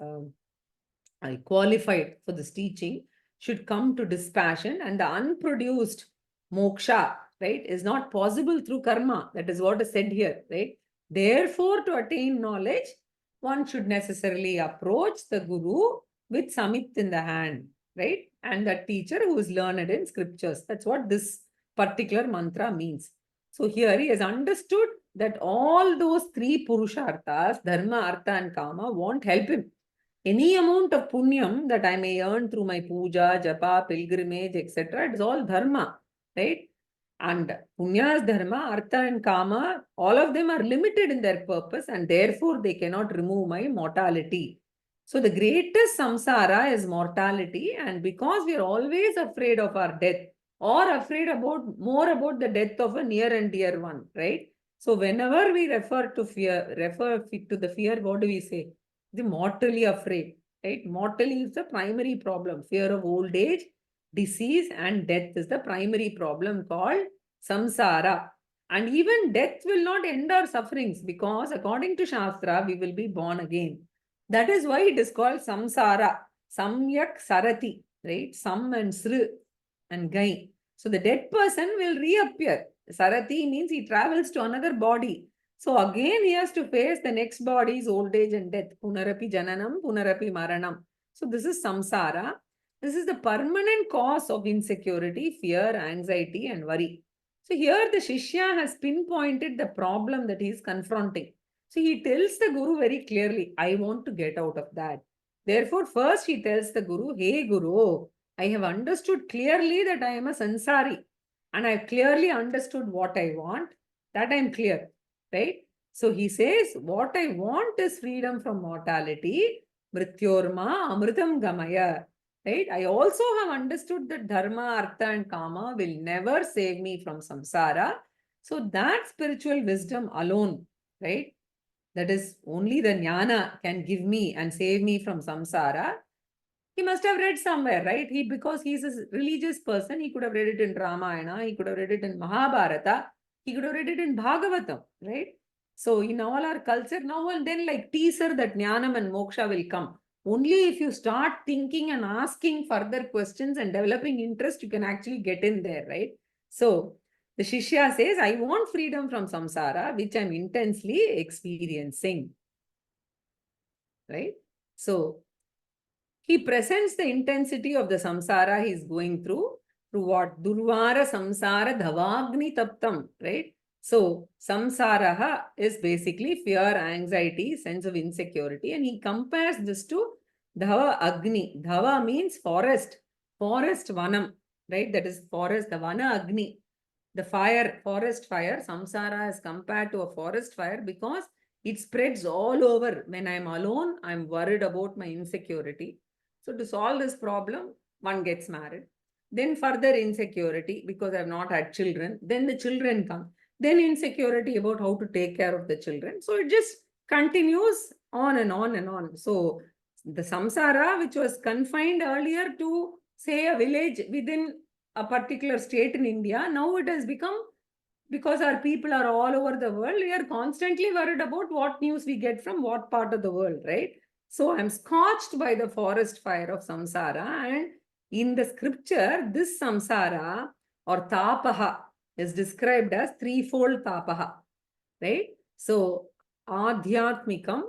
qualified for this teaching, should come to dispassion, and the unproduced moksha, right, is not possible through karma. That is what is said here, right? Therefore, to attain knowledge, one should necessarily approach the guru with samit in the hand, right? And the teacher who is learned in scriptures. That's what this particular mantra means. So here he has understood that all those three purusharthas, dharma, artha, and kama, won't help him. Any amount of punyam that I may earn through my puja, japa, pilgrimage, etc., it is all dharma, right? And punya is dharma, artha and kama, all of them are limited in their purpose, and therefore they cannot remove my mortality. So the greatest samsara is mortality, and because we are always afraid of our death, or afraid more about the death of a near and dear one, right? So whenever we refer to the fear, what do we say? The mortally afraid, right? Mortally is the primary problem. Fear of old age, disease, and death is the primary problem called samsara. And even death will not end our sufferings because according to Shastra, we will be born again. That is why it is called samsara. Samyak sarati, right? Sam and sri and gai. So the dead person will reappear. Sarati means he travels to another body. So again, he has to face the next body's old age and death. Punarapi jananam, punarapi maranam. So this is samsara. This is the permanent cause of insecurity, fear, anxiety, and worry. So here the Shishya has pinpointed the problem that he is confronting. So he tells the Guru very clearly, I want to get out of that. Therefore, first he tells the Guru, hey Guru, I have understood clearly that I am a sansari. And I have clearly understood what I want. That I am clear. Right? So he says, what I want is freedom from mortality. Mrityorma amritam gamaya. Right? I also have understood that dharma, artha, and kama will never save me from samsara. So that spiritual wisdom alone, right? That is only the jnana can give me and save me from samsara. He must have read somewhere, right? Because he's a religious person, he could have read it in Ramayana, he could have read it in Mahabharata, he could have read it in Bhagavatam, right? So in all our culture, now and then like teaser that Jnanam and Moksha will come. Only if you start thinking and asking further questions and developing interest, you can actually get in there, right? So the Shishya says, I want freedom from samsara, which I'm intensely experiencing, right? So he presents the intensity of the samsara he is going through what? Durvara samsara dhavagni taptam, right? So, samsaraha is basically fear, anxiety, sense of insecurity, and he compares this to dhava agni. Dhava means forest vanam, right? That is forest, the vana agni, the fire, forest fire. Samsara is compared to a forest fire because it spreads all over. When I'm alone, I'm worried about my insecurity. So to solve this problem, one gets married. Then further insecurity because I've not had children. Then the children come. Then insecurity about how to take care of the children. So it just continues on and on and on. So the samsara, which was confined earlier to, say, a village within a particular state in India, now it has become, because our people are all over the world, we are constantly worried about what news we get from what part of the world, right? So I'm scorched by the forest fire of samsara, and in the scripture, this samsara or tapaha is described as threefold tapaha, right? So adhyatmikam,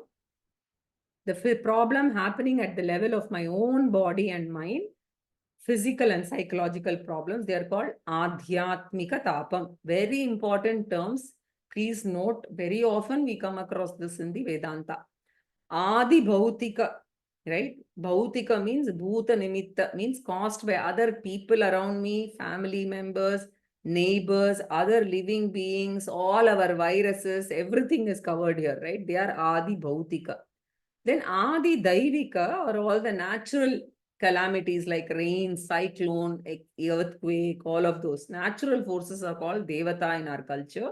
the problem happening at the level of my own body and mind, physical and psychological problems, they are called adhyatmika tapam. Very important terms. Please note, very often we come across this in the Vedanta. Adi bhautika, right? Bhautika means bhuta nimitta, means caused by other people around me, family members, neighbors, other living beings, all our viruses, everything is covered here, right? They are adi bhautika. Then Adi Daivika, or all the natural calamities like rain, cyclone, earthquake, all of those natural forces are called Devata in our culture.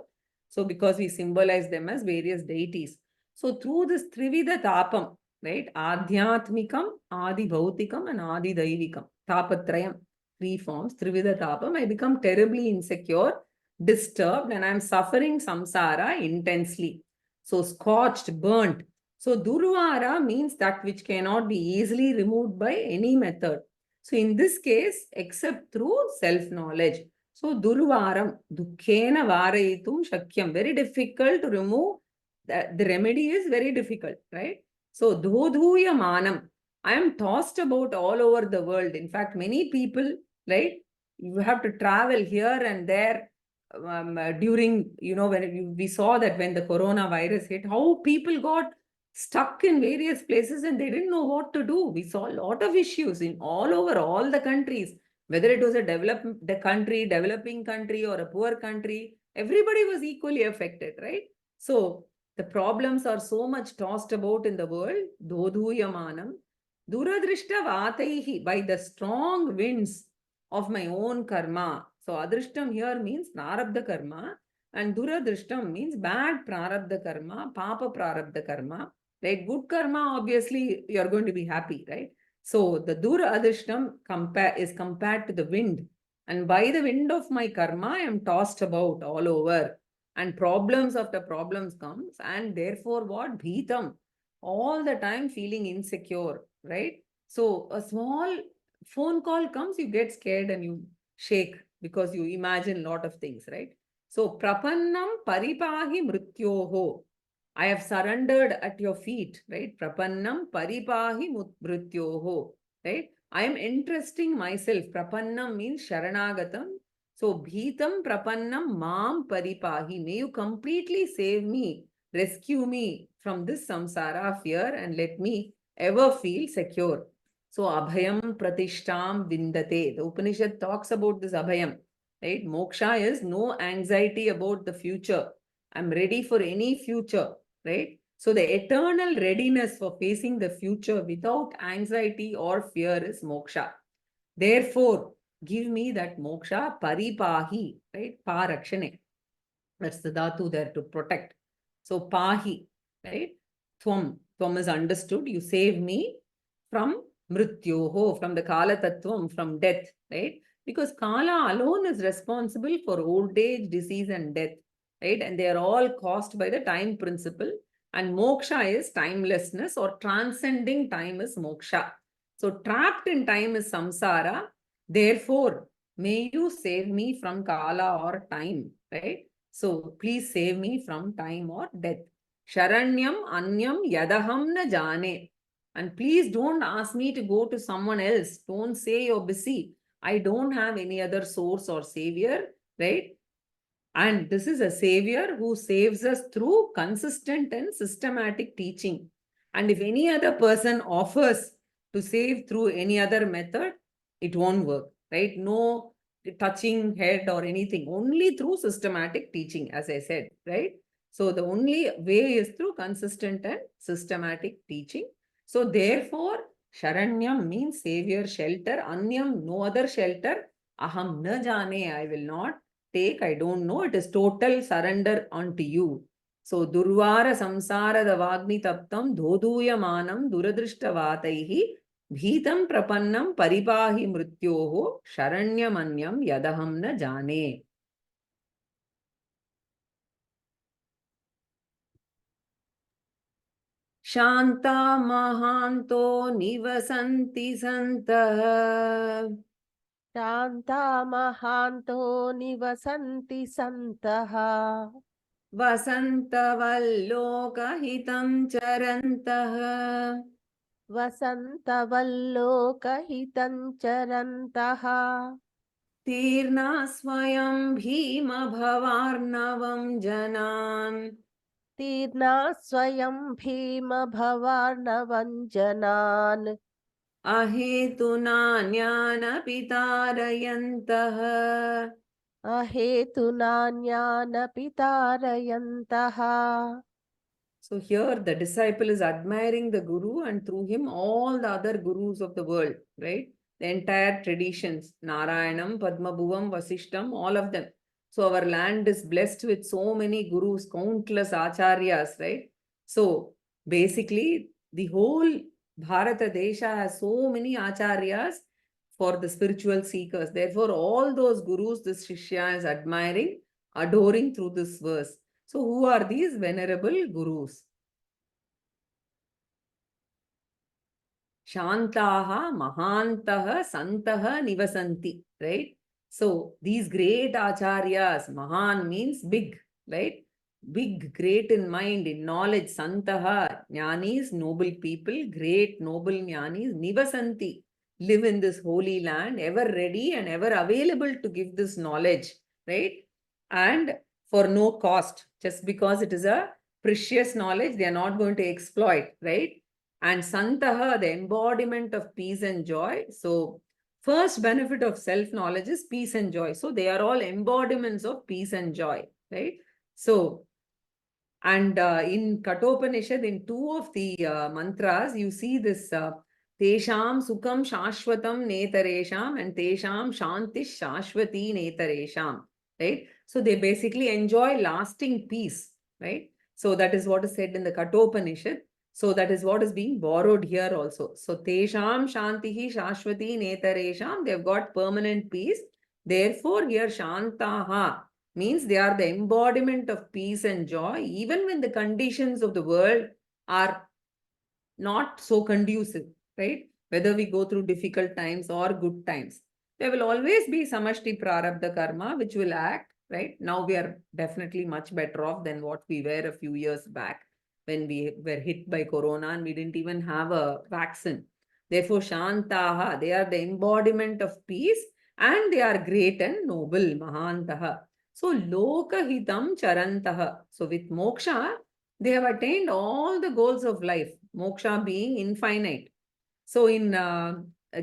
So because we symbolize them as various deities. So through this Trivida Tapam, right? Adhyatmikam, Adi Bhautikam, and Adi Daivikam. Tapatrayam, three forms. Trivida Tapam, I become terribly insecure, disturbed, and I'm suffering samsara intensely. So scorched, burnt. So Durvara means that which cannot be easily removed by any method. So in this case, except through self-knowledge. So Durvaram, Dukkena Varayitum Shakyam. Very difficult to remove. The remedy is very difficult, right? So Dhodhuya Manam. I am tossed about all over the world. In fact, many people, right? You have to travel here and there during, when we saw that when the coronavirus hit, how people got stuck in various places and they didn't know what to do. We saw a lot of issues in all over all the countries, whether it was a developing country, or a poor country, everybody was equally affected, right? So the problems are so much tossed about in the world. Dodhuyamanam, duradrishta vataihi, by the strong winds of my own karma. So adrishtam here means prarabdha karma, and duradrishtam means bad prarabdha karma, papa prarabdha karma. Right? Good karma, obviously, you're going to be happy, right? So the Dura Adishtam is compared to the wind. And by the wind of my karma, I am tossed about all over. And problems after problems comes. And therefore, what? Bhitam. All the time feeling insecure, right? So a small phone call comes, you get scared and you shake because you imagine a lot of things, right? So prapannam paripahi mrityoho. I have surrendered at your feet, right? Prapannam paripahi mrityoho, right? I am entrusting myself. Prapannam means sharanagatam. So bhitam prapannam mam paripahi. May you completely save me, rescue me from this samsara fear, and let me ever feel secure. So abhayam pratishtam vindate. The Upanishad talks about this abhayam, right? Moksha is no anxiety about the future. I'm ready for any future, right? So the eternal readiness for facing the future without anxiety or fear is moksha. Therefore, give me that moksha, paripahi, right? Parakshane. That's the dhatu there, to protect. So pahi, right? Tvam. Tvam is understood. You save me from mrityoho, from the kala tattvam, from death, right? Because kala alone is responsible for old age, disease, and death, right? And they are all caused by the time principle. And moksha is timelessness, or transcending time is moksha. So trapped in time is samsara. Therefore, may you save me from kala or time, right? So please save me from time or death. Sharanyam anyam yadaham na jane. And please don't ask me to go to someone else. Don't say you're busy. I don't have any other source or savior, right? And this is a savior who saves us through consistent and systematic teaching. And if any other person offers to save through any other method, it won't work, right? No touching head or anything, only through systematic teaching, as I said, right? So the only way is through consistent and systematic teaching. So therefore, Sharanyam means savior, shelter. Anyam, no other shelter. Aham na jane, I will not take, I don't know. It is total surrender unto you. So Durvara Samsara Davagni Taptam Dhoduyamanam Duradrishtavataihi Bhitam Prapannam Paripahi Mrityoho Sharanyamanyam Yadaham na Jane. Shanta Mahanto Nivasanti Santah Shanta Mahanto Nivasanti Santaha Vasantavalokahitam Charantah Vasantavallokahitancharantaha Tirna Swayam Bhima Bhavarnavam Janan Tirna Swayam Bhima Bhavarnavanjanan Ahetuna Jnana Pitarayantah Ahetuna Jnana Pitarayantaha So here the disciple is admiring the guru, and through him all the other gurus of the world, right? The entire traditions, Narayanam, Padmabhuvam, Vasishtam, all of them. So our land is blessed with so many gurus, countless acharyas, right? So basically the whole Bharata Desha has so many acharyas for the spiritual seekers. Therefore, all those gurus this Shishya is admiring, adoring through this verse. So who are these venerable gurus? Shantaha, Mahantaha, Santaha, Nivasanti, right? So these great acharyas, Mahan means big, right? Big, great in mind, in knowledge, Santaha, Jnanis, noble people, great, noble Jnanis, Nivasanti, live in this holy land, ever ready and ever available to give this knowledge, right? And for no cost, just because it is a precious knowledge, they are not going to exploit, right? And Santaha, the embodiment of peace and joy. So, first benefit of self-knowledge is peace and joy. So, they are all embodiments of peace and joy, right? So, and in Kathopanishad, in two of the mantras, you see this Tesham Sukham Shashwatam Netaresham and Tesham Shantish Shashwati Netaresham, right? So, they basically enjoy lasting peace, right? So, that is what is said in the Kathopanishad. So that is what is being borrowed here also. So Tesham Shantihi Shashwati Netaresham, they've got permanent peace. Therefore, here Shantaha means they are the embodiment of peace and joy, even when the conditions of the world are not so conducive, right? Whether we go through difficult times or good times. There will always be samashti prarabdha karma, which will act, right? Now we are definitely much better off than what we were a few years back when we were hit by corona and we didn't even have a vaccine. Therefore, Shantaha, they are the embodiment of peace and they are great and noble, Mahantaha. So, Lokahitam Charantaha. So, with moksha, they have attained all the goals of life, moksha being infinite. So, in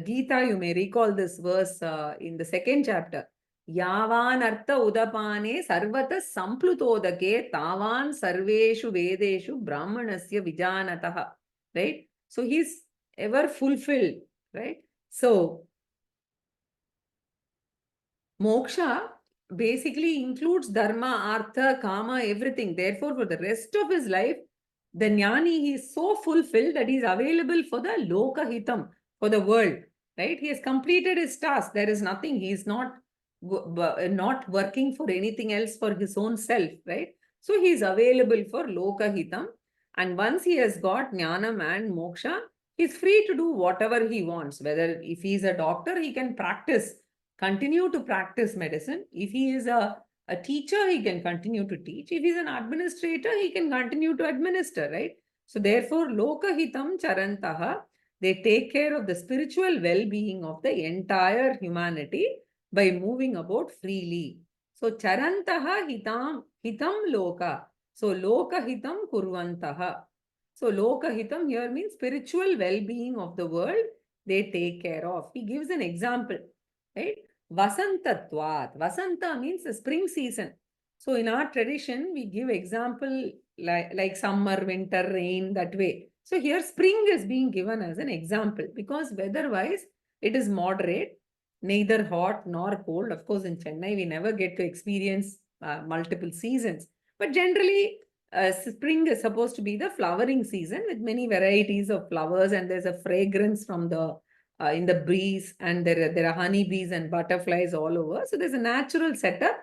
Gita, you may recall this verse in the second chapter. Yavan artha udapane sarvata samplutodake tavan sarveshu vedeshu brahmanasya vijanataha. Right? So, he's ever fulfilled. Right? So, moksha basically includes dharma, artha, kama, everything. Therefore, for the rest of his life, the jnani, he is so fulfilled that he is available for the lokahitam, for the world. Right? He has completed his task. There is nothing. He is not working for anything else for his own self. Right? So he is available for lokahitam. And once he has got jnanam and moksha, he is free to do whatever he wants. Whether if he is a doctor, he can continue to practice medicine. If he is a teacher, he can continue to teach. If he's an administrator, he can continue to administer, right? So therefore, lokahitam charantaha, they take care of the spiritual well-being of the entire humanity by moving about freely. So charantaha hitam loka. So lokahitam kurvantaha. So lokahitam here means spiritual well-being of the world they take care of. He gives an example, right? Vasantatvat. Vasanta means the spring season. So in our tradition, we give example like summer, winter, rain, that way. So here spring is being given as an example because weather-wise, it is moderate, neither hot nor cold. Of course, in Chennai, we never get to experience multiple seasons. But generally, spring is supposed to be the flowering season with many varieties of flowers and there's a fragrance from the in the breeze, and there are honeybees and butterflies all over. So there's a natural setup.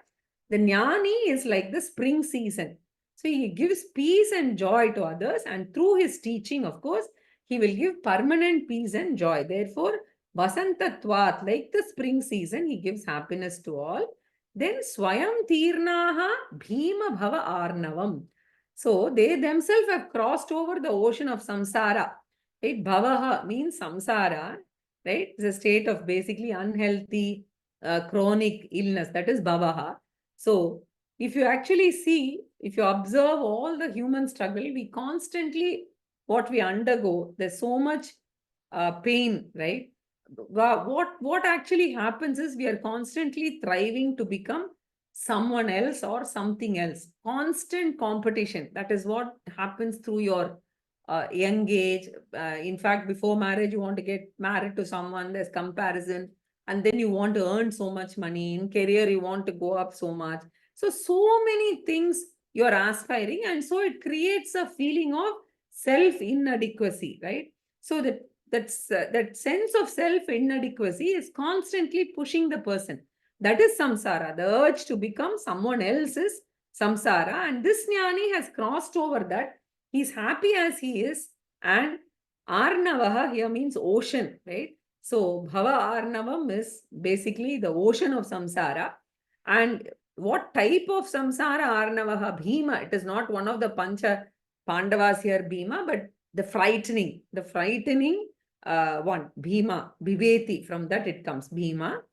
The jnani is like the spring season. So he gives peace and joy to others, and through his teaching, of course, he will give permanent peace and joy. Therefore, Vasantatvat, like the spring season, he gives happiness to all. Then Swayam Tirnaha Bhima Bhava Arnavam. So they themselves have crossed over the ocean of samsara. Right? Bhavaha means samsara, right? It's a state of basically unhealthy, chronic illness. That is bhavaha. So if you actually see, if you observe all the human struggle, we constantly, what we undergo, there's so much pain, right? What actually happens is we are constantly thriving to become someone else or something else. Constant competition. That is what happens through your young age. In fact, before marriage, you want to get married to someone, there's comparison. And then you want to earn so much money. In career, you want to go up so much. So many things you're aspiring. And so it creates a feeling of self-inadequacy, right? So that sense of self-inadequacy is constantly pushing the person. That is samsara, the urge to become someone else's samsara. And this jnani has crossed over that. He's happy as he is. And Arnavaha here means ocean, right? So Bhava Arnavam is basically the ocean of samsara. And what type of samsara Arnavaha? Bhima. It is not one of the Pancha Pandavas here, Bhima, but the frightening one, Bhima, Viveti. From that it comes Bhima.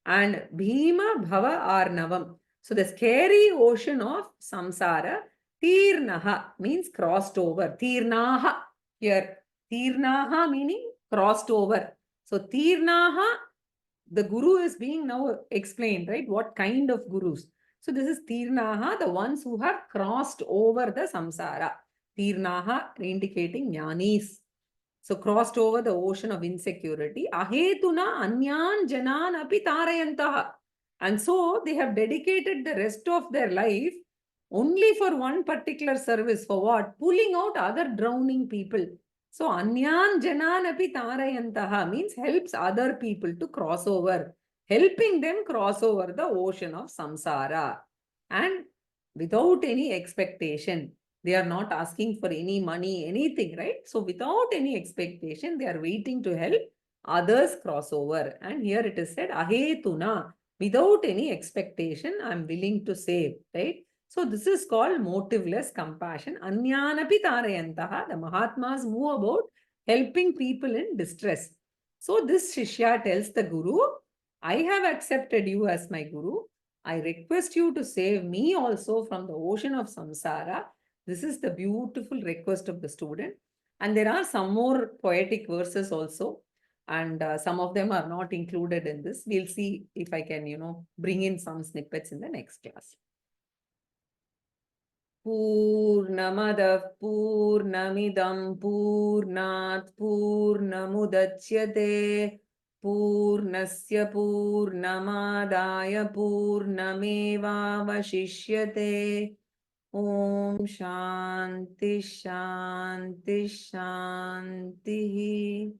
And Bhima Bhava Arnavam. So the scary ocean of samsara, Tirnaha means crossed over. Tirnaha here. Tirnaha meaning crossed over. So Tirnaha, the guru is being now explained, right? What kind of gurus? So this is Tirnaha, the ones who have crossed over the samsara. Tirnaha indicating jnanis. So crossed over the ocean of insecurity. Ahetuna anyan janan api tarayantaha. And so they have dedicated the rest of their life only for one particular service. For what? Pulling out other drowning people. So anyan janan api tarayantaha means helps other people to cross over. Helping them cross over the ocean of samsara. And without any expectation. They are not asking for any money, anything, right? So without any expectation, they are waiting to help others cross over. And here it is said, ahetuna, without any expectation, I'm willing to save, right? So this is called motiveless compassion. Anyanapi tarayantaha, the Mahatmas move about helping people in distress. So this Shishya tells the Guru, I have accepted you as my Guru. I request you to save me also from the ocean of samsara. This is the beautiful request of the student. And there are some more poetic verses also. And some of them are not included in this. We'll see if I can, bring in some snippets in the next class. Purnamadah Purnamidam Purnat Purnamudachyate Purnasya Purnamadaya Purnamevavashishyate. Om Shanti Shanti Shanti.